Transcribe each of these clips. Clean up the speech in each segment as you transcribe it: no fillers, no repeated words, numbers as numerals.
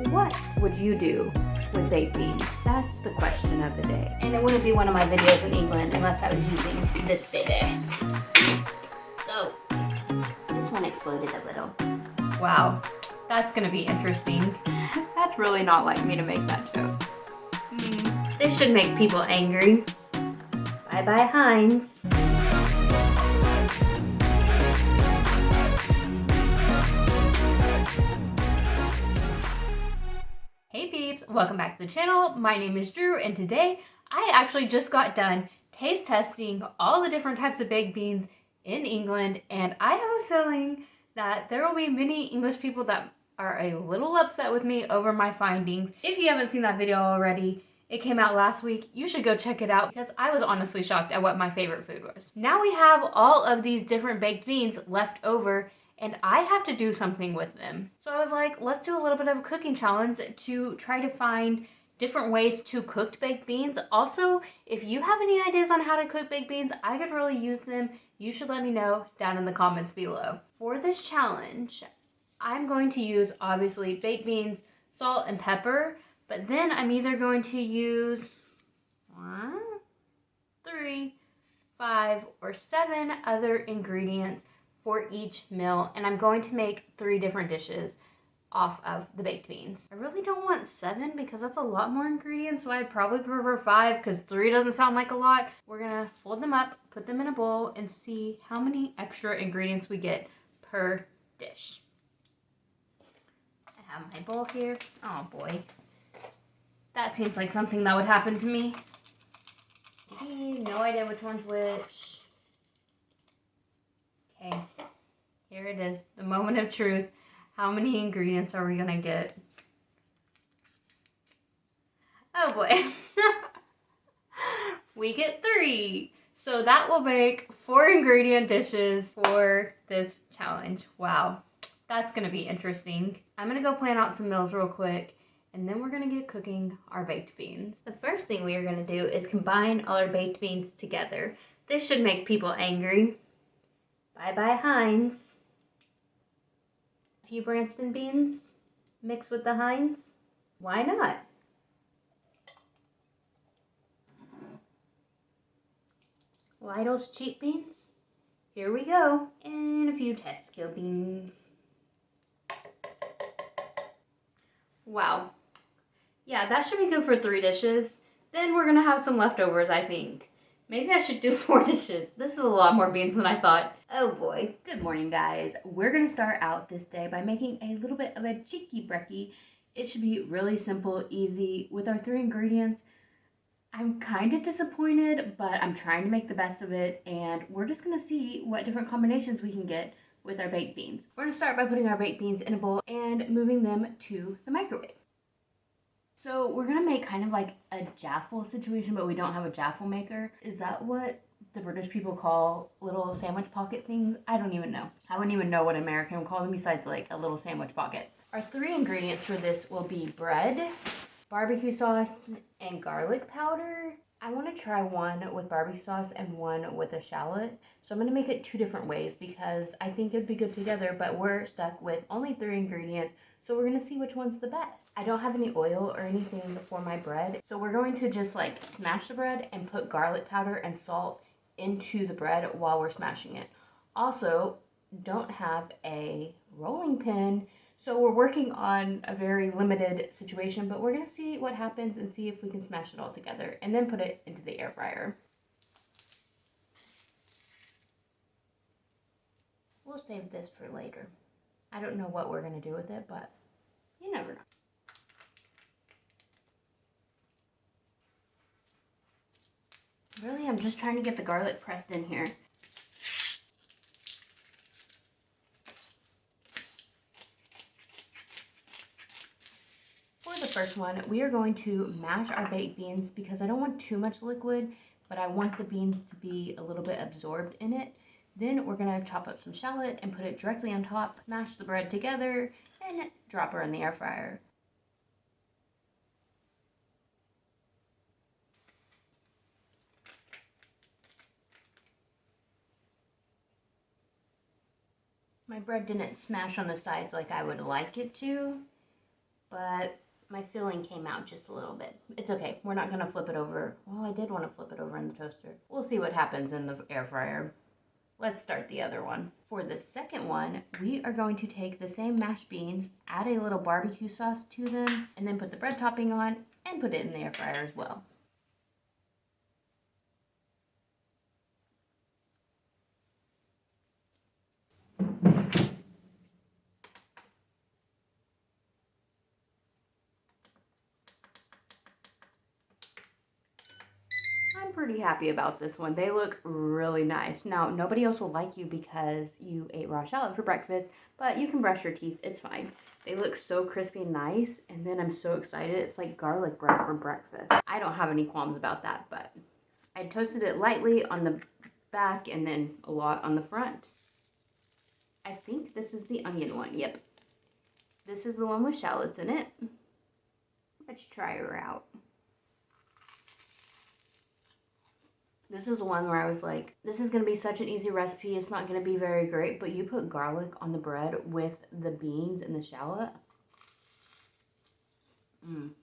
what would you do with baked beans? That's the question of the day. And it wouldn't be one of my videos in England unless I was using this baby. So, this one exploded a little. Wow, that's gonna be interesting. That's really not like me to make that joke. This should make people angry. Bye-bye, Heinz. Hey peeps, welcome back to the channel. My name is Drew, and today I actually just got done taste testing all the different types of baked beans in England, and I have a feeling that there will be many English people that are a little upset with me over my findings. If you haven't seen that video already, it came out last week. You should go check it out because I was honestly shocked at what my favorite food was. Now we have all of these different baked beans left over, and I have to do something with them. So I was like, let's do a little bit of a cooking challenge to try to find different ways to cook baked beans. Also, if you have any ideas on how to cook baked beans, I could really use them. You should let me know down in the comments below. For this challenge, I'm going to use, obviously, baked beans, salt, and pepper, but then I'm either going to use 1, 3, 5, or 7 other ingredients for each meal, and I'm going to make 3 different dishes off of the baked beans. I really don't want 7 because that's a lot more ingredients, so I'd probably prefer 5 because 3 doesn't sound like a lot. We're gonna fold them up, put them in a bowl, and see how many extra ingredients we get per dish. I have my bowl here. Oh boy. That seems like something that would happen to me. No idea which one's which. Okay, here it is, the moment of truth. How many ingredients are we gonna get? Oh boy. We get 3. So that will make 4 ingredient dishes for this challenge. Wow, that's gonna be interesting. I'm gonna go plan out some meals real quick, and then we're gonna get cooking our baked beans. The first thing we are gonna do is combine all our baked beans together. This should make people angry. Bye-bye, Heinz. A few Branston beans mixed with the Heinz. Why not? Lidl's cheap beans. Here we go. And a few Tesco beans. Wow. Yeah, that should be good for 3 dishes. Then we're gonna have some leftovers, I think. Maybe I should do 4 dishes. This is a lot more beans than I thought. Oh boy. Good morning, guys. We're gonna start out this day by making a little bit of a cheeky brekkie. It should be really simple, easy. With our 3 ingredients, I'm kind of disappointed, but I'm trying to make the best of it, and we're just gonna see what different combinations we can get with our baked beans. We're gonna start by putting our baked beans in a bowl and moving them to the microwave. So we're gonna make kind of like a jaffle situation, but we don't have a jaffle maker. Is that what the British people call little sandwich pocket things? I don't even know. I wouldn't even know what an American would call them besides like a little sandwich pocket. Our 3 ingredients for this will be bread, barbecue sauce, and garlic powder. I want to try one with barbecue sauce and one with a shallot. So I'm going to make it 2 different ways because I think it'd be good together, but we're stuck with only 3 ingredients. So we're going to see which one's the best. I don't have any oil or anything for my bread. So we're going to just like smash the bread and put garlic powder and salt into the bread while we're smashing it. Also, don't have a rolling pin. So we're working on a very limited situation, but we're going to see what happens and see if we can smash it all together and then put it into the air fryer. We'll save this for later. I don't know what we're going to do with it, but you never know. Really, I'm just trying to get the garlic pressed in here. For the first one, we are going to mash our baked beans because I don't want too much liquid, but I want the beans to be a little bit absorbed in it. Then we're going to chop up some shallot and put it directly on top, mash the bread together, and drop her in the air fryer. My bread didn't smash on the sides like I would like it to, but my filling came out just a little bit. It's okay. We're not going to flip it over. Well, I did want to flip it over in the toaster. We'll see what happens in the air fryer. Let's start the other one. For the second one, we are going to take the same mashed beans, add a little barbecue sauce to them, and then put the bread topping on and put it in the air fryer as well. I'm pretty happy about this one. They look really nice. Now, nobody else will like you because you ate raw shallot for breakfast, but you can brush your teeth. It's fine. They look so crispy and nice, and then I'm so excited. It's like garlic bread for breakfast. I don't have any qualms about that, but I toasted it lightly on the back and then a lot on the front. I think this is the onion one. Yep. This is the one with shallots in it. Let's try her out. This is the one where I was like, this is going to be such an easy recipe. It's not going to be very great, but you put garlic on the bread with the beans and the shallot.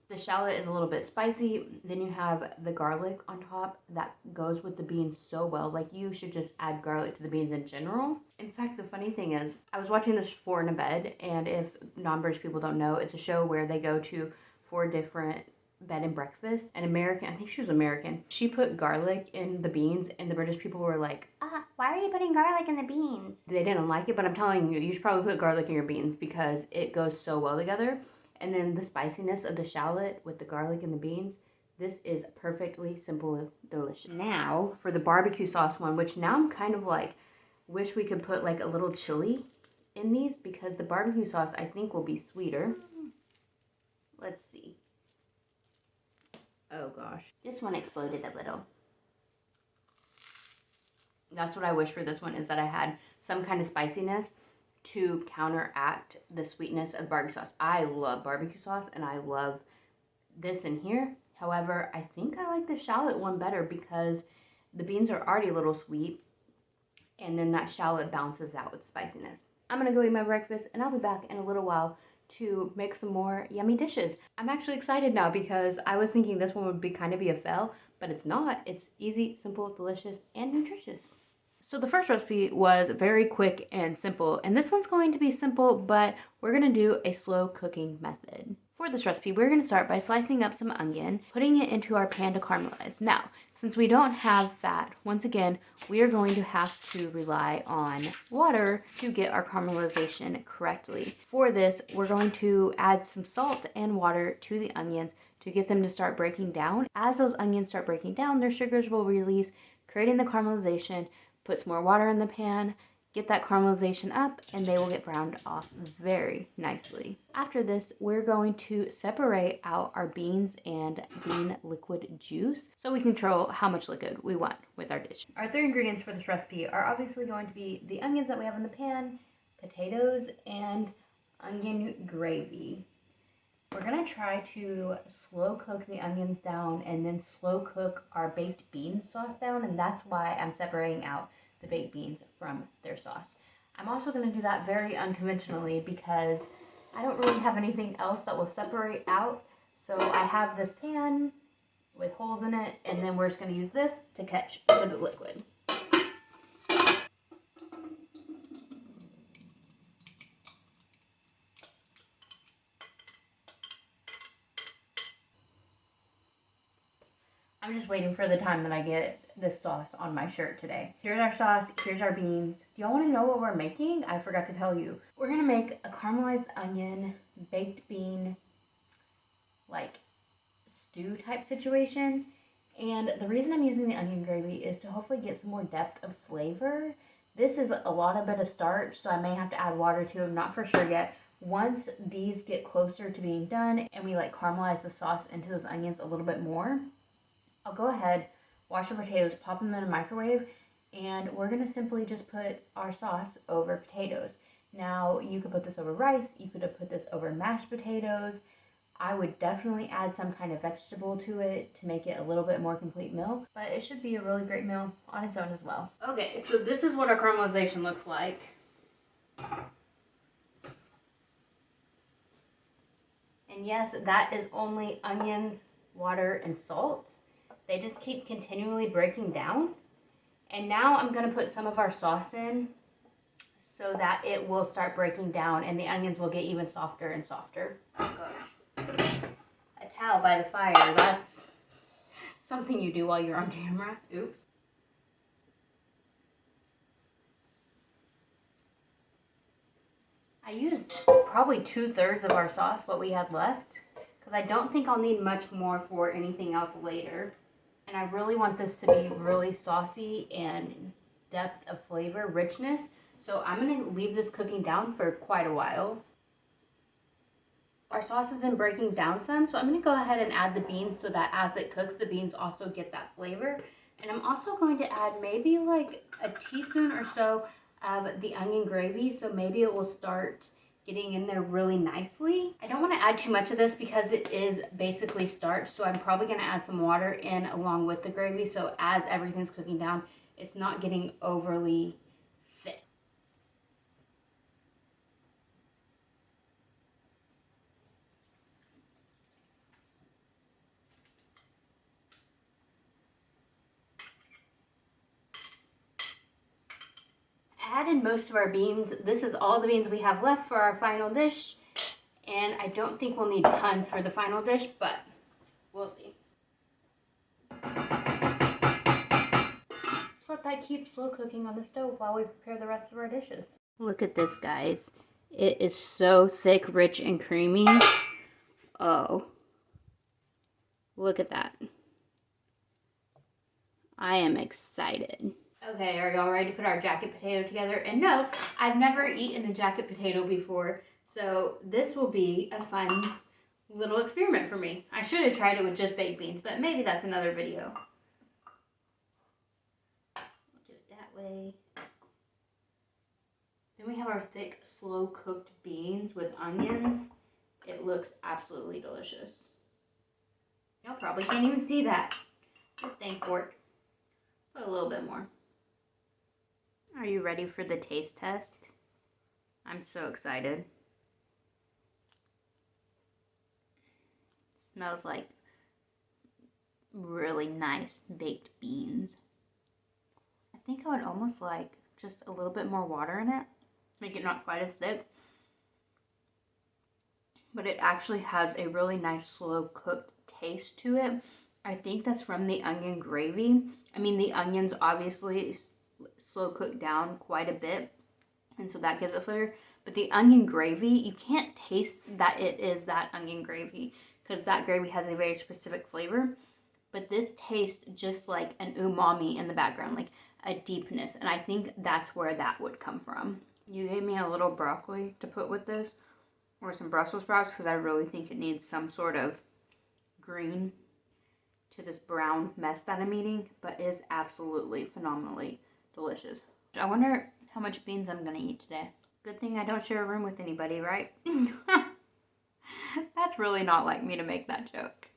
The shallot is a little bit spicy. Then you have the garlic on top that goes with the beans so well. Like, you should just add garlic to the beans in general. In fact, the funny thing is, I was watching this 4 in a Bed, and if non-British people don't know, it's a show where they go to 4 different bed and breakfast. An American, I think she was American, she put garlic in the beans, and the British people were like, why are you putting garlic in the beans? They didn't like it, but I'm telling you, you should probably put garlic in your beans because it goes so well together. And then the spiciness of the shallot with the garlic and the beans, this is perfectly simple and delicious. Now for the barbecue sauce one, which now I'm kind of like, wish we could put like a little chili in these because the barbecue sauce I think will be sweeter. Let's see. Oh gosh, this one exploded a little. That's what I wish for this one, is that I had some kind of spiciness to counteract the sweetness of the barbecue sauce. I love barbecue sauce and I love this in here. However, I think I like the shallot one better because the beans are already a little sweet and then that shallot balances out with spiciness. I'm gonna go eat my breakfast and I'll be back in a little while to make some more yummy dishes. I'm actually excited now because I was thinking this one would be a fail, but it's not. It's easy, simple, delicious, and nutritious. So the first recipe was very quick and simple, and this one's going to be simple, but we're going to do a slow cooking method. For this recipe, we're going to start by slicing up some onion, putting it into our pan to caramelize. Now, since we don't have fat, once again, we are going to have to rely on water to get our caramelization correctly. For this, we're going to add some salt and water to the onions to get them to start breaking down. As those onions start breaking down, their sugars will release, creating the caramelization. Put some more water in the pan, get that caramelization up, and they will get browned off very nicely. After this, we're going to separate out our beans and bean liquid juice so we control how much liquid we want with our dish. Our 3 ingredients for this recipe are obviously going to be the onions that we have in the pan, potatoes, and onion gravy. We're going to try to slow cook the onions down and then slow cook our baked beans sauce down, and that's why I'm separating out the baked beans from their sauce. I'm also going to do that very unconventionally because I don't really have anything else that will separate out. So I have this pan with holes in it, and then we're just going to use this to catch the liquid. I'm just waiting for the time that I get this sauce on my shirt today. Here's our sauce, here's our beans. Do y'all want to know what we're making? I forgot to tell you. We're going to make a caramelized onion, baked bean, like stew type situation. And the reason I'm using the onion gravy is to hopefully get some more depth of flavor. This is a lot of bit of starch, so I may have to add water to it. I'm not for sure yet. Once these get closer to being done and we like caramelize the sauce into those onions a little bit more, I'll go ahead, wash our potatoes, pop them in a microwave, and we're going to simply just put our sauce over potatoes. Now, you could put this over rice, you could have put this over mashed potatoes. I would definitely add some kind of vegetable to it to make it a little bit more complete meal, but it should be a really great meal on its own as well. Okay, so this is what our caramelization looks like. And yes, that is only onions, water, and salt. They just keep continually breaking down. And now I'm going to put some of our sauce in so that it will start breaking down and the onions will get even softer and softer. Oh gosh. A towel by the fire, that's something you do while you're on camera. Oops. I used probably 2/3 of our sauce, what we had left, because I don't think I'll need much more for anything else later. And I really want this to be really saucy and depth of flavor, richness. So I'm going to leave this cooking down for quite a while. Our sauce has been breaking down some, so I'm going to go ahead and add the beans so that as it cooks, the beans also get that flavor. And I'm also going to add maybe like a teaspoon or so of the onion gravy, so maybe it will start getting in there really nicely. I don't want to add too much of this because it is basically starch, so I'm probably going to add some water in along with the gravy, so as everything's cooking down, it's not getting overly thick. Added most of our beans. This is all the beans we have left for our final dish, and I don't think we'll need tons for the final dish, but we'll see. Let's let that keep slow cooking on the stove while we prepare the rest of our dishes. Look at this, guys. It is so thick, rich, and creamy. Oh, look at that. I am excited. Okay, are y'all ready to put our jacket potato together? And no, I've never eaten a jacket potato before, so this will be a fun little experiment for me. I should have tried it with just baked beans, but maybe that's another video. We'll do it that way. Then we have our thick, slow-cooked beans with onions. It looks absolutely delicious. Y'all probably can't even see that. This dang fork. Put a little bit more. Are you ready for the taste test? I'm so excited. Smells like really nice baked beans. I think I would almost like just a little bit more water in it. Make it not quite as thick. But it actually has a really nice slow cooked taste to it. I think that's from the onion gravy. I mean, the onions obviously slow cooked down quite a bit, and so that gives it flavor. But the onion gravy, you can't taste that it is that onion gravy because that gravy has a very specific flavor. But this tastes just like an umami in the background, like a deepness, and I think that's where that would come from. You gave me a little broccoli to put with this, or some Brussels sprouts, because I really think it needs some sort of green to this brown mess that I'm eating, but is absolutely phenomenally delicious. I wonder how much beans I'm gonna eat today. Good thing I don't share a room with anybody, right? That's really not like me to make that joke.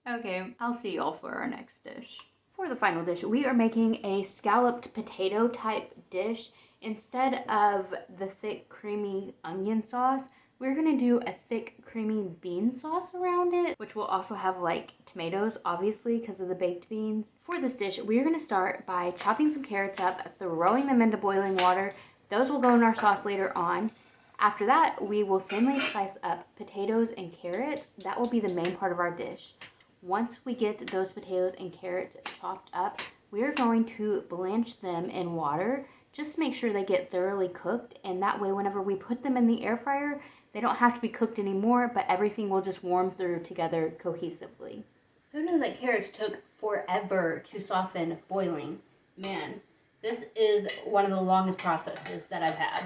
Okay, I'll see y'all for our next dish. For the final dish, we are making a scalloped potato type dish. Instead of the thick creamy onion sauce, we're gonna do a thick creamy bean sauce around it, which will also have like tomatoes, obviously, because of the baked beans. For this dish, we're gonna start by chopping some carrots up, throwing them into boiling water. Those will go in our sauce later on. After that, we will thinly slice up potatoes and carrots. That will be the main part of our dish. Once we get those potatoes and carrots chopped up, we are going to blanch them in water just to make sure they get thoroughly cooked, and that way whenever we put them in the air fryer, they don't have to be cooked anymore, but everything will just warm through together cohesively. Who knew that carrots took forever to soften boiling? Man, this is one of the longest processes that I've had.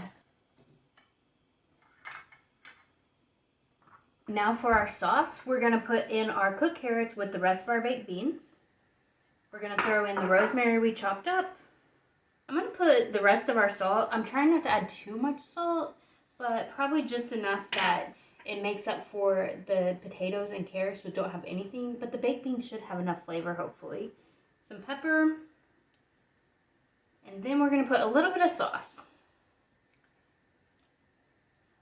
Now for our sauce, we're going to put in our cooked carrots with the rest of our baked beans. We're going to throw in the rosemary we chopped up. I'm going to put the rest of our salt. I'm trying not to add too much salt, but probably just enough that it makes up for the potatoes and carrots which don't have anything, but the baked beans should have enough flavor, hopefully. Some pepper, and then we're going to put a little bit of sauce.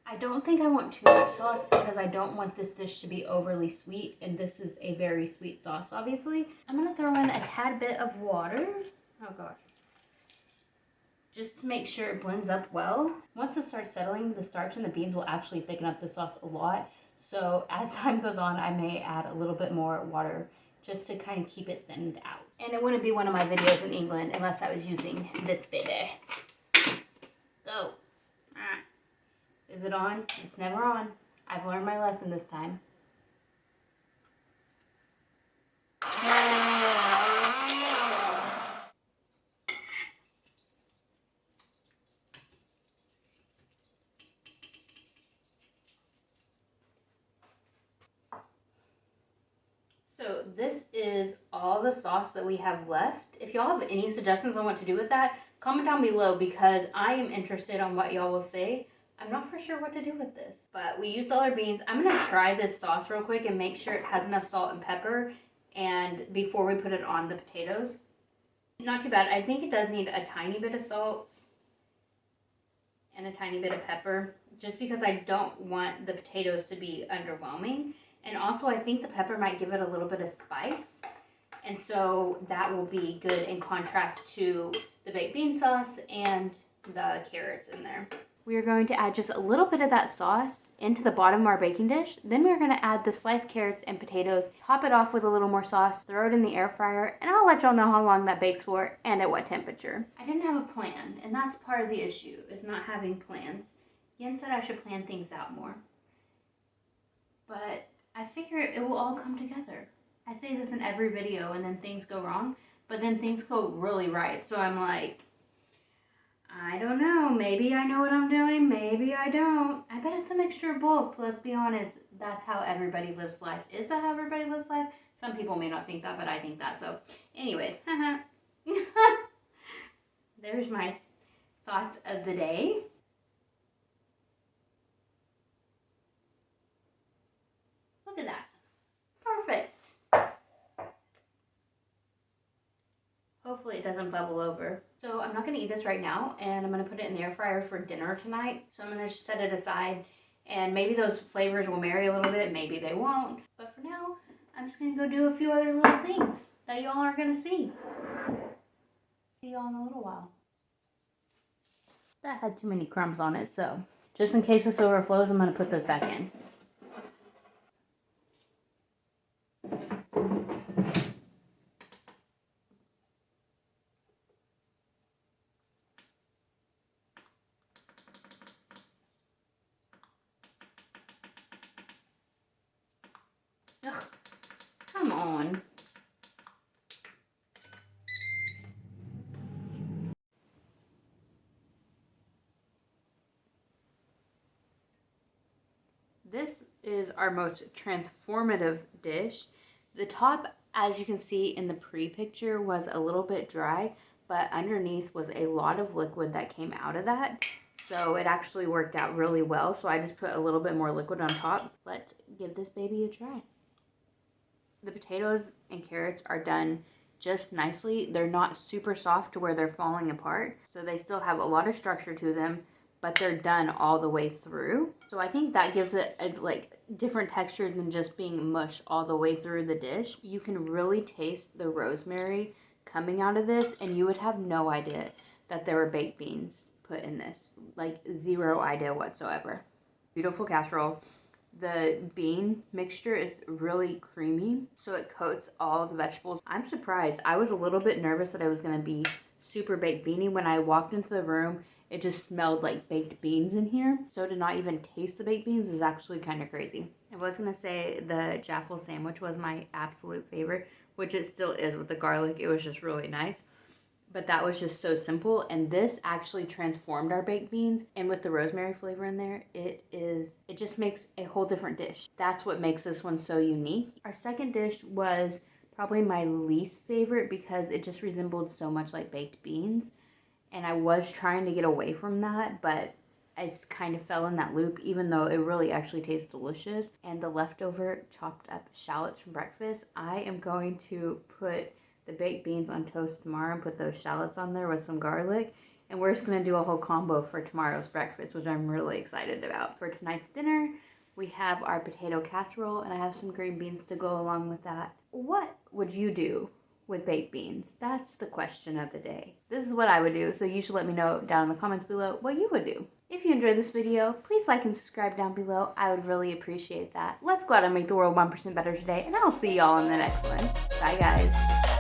I don't think I want too much sauce because I don't want this dish to be overly sweet, and this is a very sweet sauce, obviously. I'm gonna throw in a tad bit of water. Oh gosh. Just to make sure it blends up well. Once it starts settling, the starch in the beans will actually thicken up the sauce a lot. So as time goes on, I may add a little bit more water just to kind of keep it thinned out. And it wouldn't be one of my videos in England unless I was using this baby. So, is it on? It's never on. I've learned my lesson this time. So this is all the sauce that we have left. If y'all have any suggestions on what to do with that, comment down below because I am interested on what y'all will say. I'm not for sure what to do with this, but we used all our beans. I'm gonna try this sauce real quick and make sure it has enough salt and pepper and before we put it on the potatoes. Not too bad. I think it does need a tiny bit of salt and a tiny bit of pepper just because I don't want the potatoes to be underwhelming. And also I think the pepper might give it a little bit of spice. And so that will be good in contrast to the baked bean sauce and the carrots in there. We are going to add just a little bit of that sauce into the bottom of our baking dish. Then we're going to add the sliced carrots and potatoes, top it off with a little more sauce, throw it in the air fryer, and I'll let y'all know how long that bakes for and at what temperature. I didn't have a plan, and that's part of the issue, is not having plans. Yen said I should plan things out more. But I figure it will all come together. I say this in every video and then things go wrong, but then things go really right. So I'm like, I don't know, maybe I know what I'm doing, maybe I don't. I bet it's a mixture of both, let's be honest. That's how everybody lives life. Is that how everybody lives life? Some people may not think that, but I think that. So anyways, there's my thoughts of the day. Look at that. Perfect. Hopefully it doesn't bubble over. So I'm not going to eat this right now, and I'm going to put it in the air fryer for dinner tonight. So I'm going to just set it aside, and maybe those flavors will marry a little bit, maybe they won't. But for now, I'm just going to go do a few other little things that y'all aren't going to see. See y'all in a little while. That had too many crumbs on it, so just in case this overflows, I'm going to put this back in. Ugh, come on. This is our most transformative dish. The top, as you can see in the pre-picture, was a little bit dry, but underneath was a lot of liquid that came out of that. So it actually worked out really well. So I just put a little bit more liquid on top. Let's give this baby a try. The potatoes and carrots are done just nicely. They're not super soft to where they're falling apart. So they still have a lot of structure to them, but they're done all the way through. So I think that gives it a like different texture than just being mush all the way through the dish. You can really taste the rosemary coming out of this, and you would have no idea that there were baked beans put in this. Like zero idea whatsoever. Beautiful casserole. The bean mixture is really creamy, so it coats all the vegetables. I'm surprised. I was a little bit nervous that I was going to be super baked beany. When I walked into the room, it just smelled like baked beans in here. So to not even taste the baked beans is actually kind of crazy. I was going to say the Jaffle sandwich was my absolute favorite, which it still is with the garlic. It was just really nice. But that was just so simple, and this actually transformed our baked beans, and with the rosemary flavor in there, it just makes a whole different dish. That's what makes this one so unique. Our second dish was probably my least favorite because it just resembled so much like baked beans, and I was trying to get away from that, but I just kind of fell in that loop, even though it really actually tastes delicious. And the leftover chopped up shallots from breakfast, I am going to put the baked beans on toast tomorrow and put those shallots on there with some garlic, And we're just going to do a whole combo for tomorrow's breakfast, which I'm really excited about. For tonight's dinner, we have our potato casserole, and I have some green beans to go along with that. What would you do with baked beans? That's the question of the day. This is what I would do, so you should let me know down in the comments below what you would do. If you enjoyed this video, please like and subscribe down below. I would really appreciate that. Let's go out and make the world 1% better today, and I'll see y'all in the next one. Bye, guys.